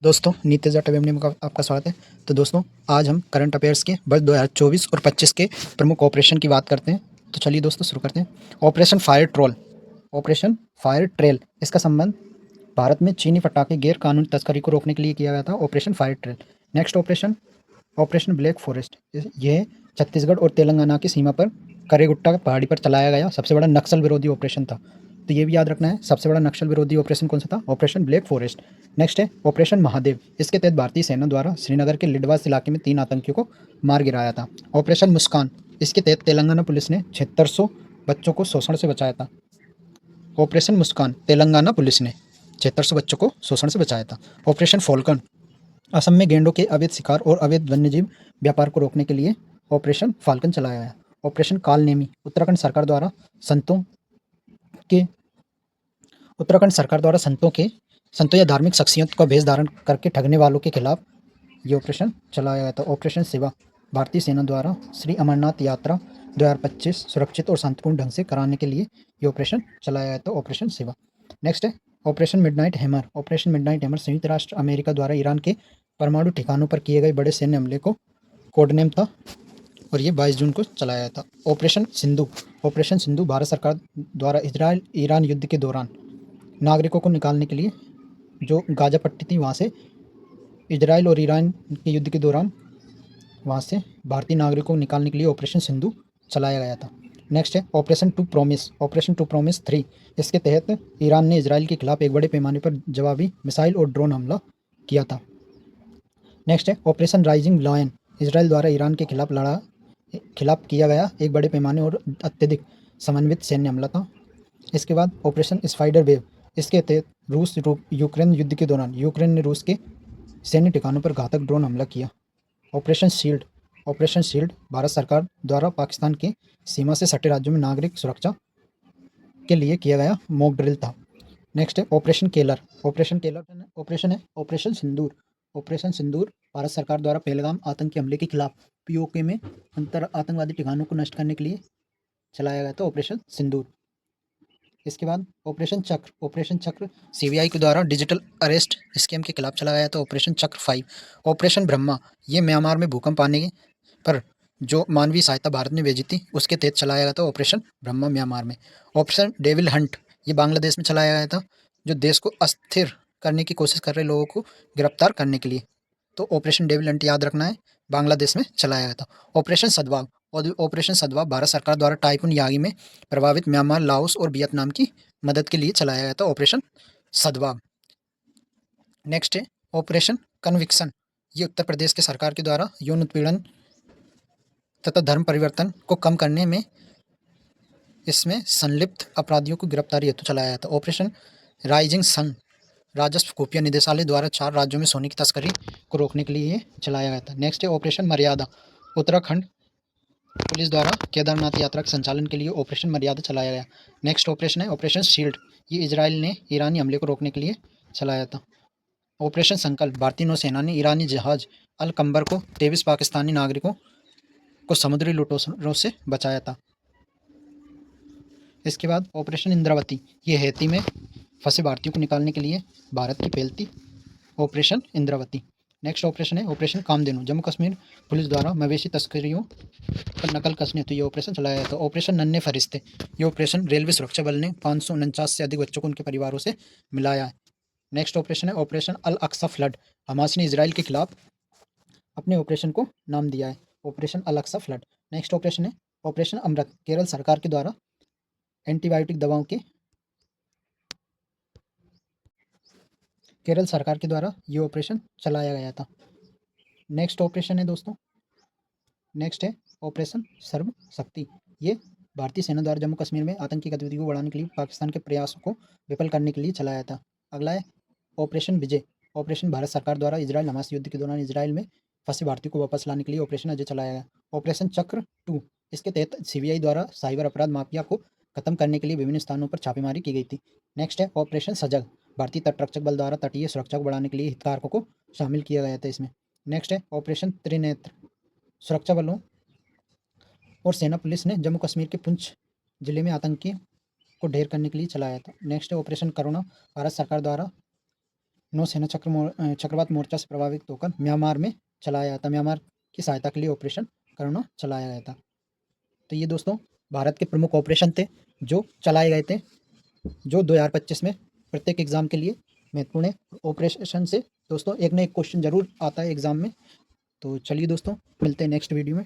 दोस्तों नीति टेलीविजन में आपका स्वागत है। तो दोस्तों आज हम करंट अफेयर्स के वर्ष 2024 और 25 के प्रमुख ऑपरेशन की बात करते हैं। तो चलिए दोस्तों शुरू करते हैं। Operation fire troll, operation fire trail, इसका संबंध भारत में चीनी पटाखे गैर कानूनी तस्करी को रोकने के लिए किया गया था। Operation fire trail. Next operation, operation black forest, यह छत्तीसगढ़ और तेलंगाना की सीमा पर करेगुट्टा पहाड़ी पर चलाया गया सबसे बड़ा नक्सल विरोधी ऑपरेशन था। तो ये भी याद रखना है, सबसे बड़ा नक्सल विरोधी ऑपरेशन कौन सा था? Operation black forest. नेक्स्ट है ऑपरेशन महादेव। इसके तहत भारतीय सेना द्वारा श्रीनगर के लिडवास इलाके में 3 आतंकियों को मार गिराया था। ऑपरेशन मुस्कान, इसके तहत तेलंगाना पुलिस ने 7600 बच्चों को शोषण से बचाया था। ऑपरेशन मुस्कान, तेलंगाना पुलिस ने 7600 बच्चों को शोषण से बचाया था। ऑपरेशन फॉल्कन, असम में गेंडों के अवैध शिकार और अवैध वन्यजीव व्यापार को रोकने के लिए ऑपरेशन फाल्कन चलाया गया। ऑपरेशन कालनेमी, उत्तराखंड सरकार द्वारा के संतों या धार्मिक शख्सियत का भेष धारण करके ठगने वालों के खिलाफ ये ऑपरेशन चलाया गया था। ऑपरेशन शिवा, भारतीय सेना द्वारा श्री अमरनाथ यात्रा 2025 सुरक्षित और शांतिपूर्ण ढंग से कराने के लिए ये ऑपरेशन चलाया गया था। ऑपरेशन शिवा। नेक्स्ट है operation midnight hammer. Operation midnight hammer संयुक्त राष्ट्र अमेरिका द्वारा ईरान के परमाणु ठिकानों पर किए गए बड़े सैन्य हमले को कोडनेम था और ये 22 जून को चलाया गया था। ऑपरेशन सिंधु, ऑपरेशन सिंधु भारत सरकार द्वारा इजराइल ईरान युद्ध के दौरान नागरिकों को निकालने के लिए, जो गाजा पट्टी थी वहाँ से, इजराइल और ईरान के युद्ध के दौरान वहाँ से भारतीय नागरिकों को निकालने के लिए ऑपरेशन सिंधु चलाया गया था। नेक्स्ट है operation to promise, operation to promise 3। इसके तहत ईरान ने इजराइल के खिलाफ एक बड़े पैमाने पर जवाबी मिसाइल और ड्रोन हमला किया था। नेक्स्ट है ऑपरेशन राइजिंग लायन, इजराइल द्वारा ईरान के खिलाफ किया गया एक बड़े पैमाने और अत्यधिक समन्वित सैन्य हमला था। इसके बाद ऑपरेशन स्पाइडर वेव, इसके तहत रूस यूक्रेन युद्ध के दौरान यूक्रेन ने रूस के सैन्य ठिकानों पर घातक ड्रोन हमला किया। Operation shield, operation shield Bharat सरकार द्वारा पाकिस्तान के सीमा से सटे राज्यों में नागरिक सुरक्षा के लिए किया गया मॉक ड्रिल था। नेक्स्ट है operation Keller, operation Keller operation है ऑपरेशन सिंदूर। ऑपरेशन सिंदूर भारत सरकार द्वारा पहलगाम आतंकी हमले के खिलाफ पीओके में आतंकवादी ठिकानों को नष्ट करने के लिए चलाया गया था ऑपरेशन सिंदूर। इसके बाद ऑपरेशन चक्र, ऑपरेशन चक्र सीबीआई के द्वारा डिजिटल अरेस्ट स्कैम के खिलाफ चलाया गया था ऑपरेशन चक्र 5। ऑपरेशन ब्रह्मा, ये म्यांमार में भूकंप आने पर जो मानवीय सहायता भारत ने भेजी थी उसके तहत चलाया गया था ऑपरेशन ब्रह्मा म्यांमार में। ऑपरेशन डेविल हंट, ये बांग्लादेश में चलाया गया था, जो देश को अस्थिर करने की कोशिश कर रहे लोगों को गिरफ्तार करने के लिए। तो ऑपरेशन डेविल हंट याद रखना है, बांग्लादेश में चलाया गया था। ऑपरेशन सद्भाव, और ऑपरेशन सद्भाव भारत सरकार द्वारा टाइफून यागी में प्रभावित म्यांमार, लाओस और वियतनाम की मदद के लिए चलाया गया था ऑपरेशन सद्भाव। नेक्स्ट है ऑपरेशन कन्विक्शन, ये उत्तर प्रदेश के सरकार के द्वारा यौन उत्पीड़न तथा धर्म परिवर्तन को कम करने में इसमें संलिप्त अपराधियों को गिरफ्तारी हेतु चलाया गया था। ऑपरेशन राइजिंग सन, राजस्व खुफिया निदेशालय द्वारा 4 राज्यों में सोने की तस्करी को रोकने के लिए ये चलाया गया था। नेक्स्ट है ऑपरेशन मर्यादा, उत्तराखंड पुलिस द्वारा केदारनाथ यात्रा के संचालन के लिए ऑपरेशन मर्यादा चलाया गया। नेक्स्ट ऑपरेशन है ऑपरेशन शील्ड, ये इजराइल ने ईरानी हमले को रोकने के लिए चलाया था। ऑपरेशन संकल्प, भारतीय नौसेना ने ईरानी जहाज अल कंबर को 23 पाकिस्तानी नागरिकों को समुद्री लुटेरों से बचाया था। इसके बाद ऑपरेशन इंद्रावती, ये हैती में फंसे भारतीयों को निकालने के लिए भारत की पहल थी ऑपरेशन इंद्रावती। नेक्स्ट ऑपरेशन है ऑपरेशन कामधेनु, जम्मू कश्मीर पुलिस द्वारा मवेशी तस्करियों पर नकल कसने हेतु ये ऑपरेशन चलाया गया था। ऑपरेशन नन्हे फरिश्ते, ये ऑपरेशन रेलवे सुरक्षा बल ने 549 से अधिक बच्चों को उनके परिवारों से मिलाया है। नेक्स्ट ऑपरेशन है ऑपरेशन अल अक्सा फ्लड, हमास ने इसराइल के खिलाफ अपने ऑपरेशन को नाम दिया है ऑपरेशन अल अक्सा फ्लड। नेक्स्ट ऑपरेशन है ऑपरेशन अमृत, केरल सरकार के द्वारा एंटीबायोटिक दवाओं के केरल सरकार के द्वारा ये ऑपरेशन चलाया गया था। नेक्स्ट ऑपरेशन है दोस्तों, नेक्स्ट है ऑपरेशन सर्व शक्ति, ये भारतीय सेना द्वारा जम्मू कश्मीर में आतंकी गतिविधियों को बढ़ाने के लिए पाकिस्तान के प्रयासों को विफल करने के लिए चलाया था। अगला है ऑपरेशन विजय, ऑपरेशन भारत सरकार द्वारा इजराइल हमास युद्ध के दौरान इजराइल में फंसे भारतीयों को वापस लाने के लिए ऑपरेशन अजय चलाया गया। ऑपरेशन चक्र 2, इसके तहत सीबीआई द्वारा साइबर अपराध माफिया को खत्म करने के लिए विभिन्न स्थानों पर छापेमारी की गई थी। नेक्स्ट है ऑपरेशन सजग, भारतीय तटरक्षक बल द्वारा तटीय सुरक्षा को बढ़ाने के लिए हितधारकों को शामिल किया गया था इसमें। नेक्स्ट है ऑपरेशन त्रिनेत्र, सुरक्षा बलों और सेना पुलिस ने जम्मू कश्मीर के पुंछ जिले में आतंकियों को ढेर करने के लिए चलाया था। नेक्स्ट है ऑपरेशन करुणा, भारत सरकार द्वारा नौसेना चक्रवात मोर्चा से प्रभावित होकर म्यांमार में चलाया गया था। म्यांमार की सहायता के लिए ऑपरेशन करुणा चलाया गया था। तो ये दोस्तों भारत के प्रमुख ऑपरेशन थे जो चलाए गए थे, जो 2025 में प्रत्येक एग्ज़ाम के लिए महत्वपूर्ण है। ऑपरेशन से दोस्तों एक ना एक क्वेश्चन ज़रूर आता है एग्ज़ाम में। तो चलिए दोस्तों, मिलते हैं नेक्स्ट वीडियो में।